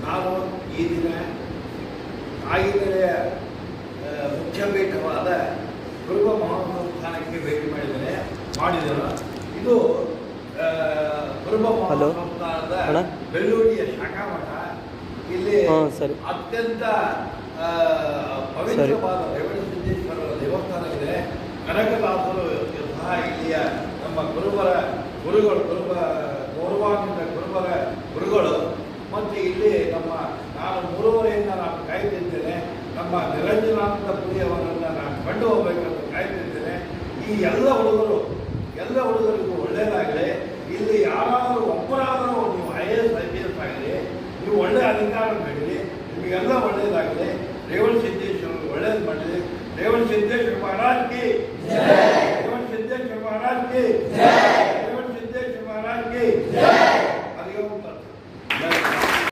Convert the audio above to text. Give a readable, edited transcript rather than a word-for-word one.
ನಾನು ಈ ದಿನ ಕಾಯಿದೆಯ ಮುಖ್ಯ ಪೀಠವಾದ ಕುರುಬ ಮಹಾಸಂಸ್ಥಾನಕ್ಕೆ ಭೇಟಿ ಮಾಡಿದೆನು. ಇದು ಕುರುಬ ಮಹಾಸಂಸ್ಥಾನದ ಬೆಳ್ಳೂಡಿಯ ಶಾಖಾ ಮಠ. ಇಲ್ಲಿ ಅತ್ಯಂತ ಪವಿತ್ರವಾದ ರೇವಣಸಿದ್ದೇಶ್ವರರ ದೇವಸ್ಥಾನವಿದೆ. ಕನಕದಾಸರು ಸಹ ಇಲ್ಲಿಯ ನಮ್ಮ ಗುರುಗಳು ಗೌರವಾನ್ವಿತ ಗುರುಗಳು. ಮತ್ತು ಇಲ್ಲಿ ನಾನು 3 ನಾನು ಕಾಯ್ತಿದ್ದೇನೆ. ನಮ್ಮ ನಿರಂಜನಾನಂದ ಪುರಿಯವರನ್ನು ನಾನು ಕಂಡು ಹೋಗಬೇಕಂತ ಕಾಯ್ತಿದ್ದೇನೆ. ಈ ಎಲ್ಲ ಹುಡುಗರಿಗೂ ಒಳ್ಳೆಯದಾಗಲಿ. ಇಲ್ಲಿ ಯಾರಾದರೂ ಒಬ್ಬರಾದರೂ ನೀವು IAS IPS ಆಗಲಿ, ನೀವು ಒಳ್ಳೆಯ ಅಧಿಕಾರ ಮಾಡಿರಿ, ನಿಮಗೆಲ್ಲ ಒಳ್ಳೆಯದಾಗಲಿ. ರೇವಣಸಿದ್ದೇಶ್ವರರು ಒಳ್ಳೇದು ಮಾಡಲಿ. ರೇವಣಸಿದ್ದೇಶ್ವರ ಮಹಾರಾಜ್ ಕಿ, ರೇವಣಸಿದ್ದೇಶ್ವರ ಮಹಾರಾಜ್ ಕಿ.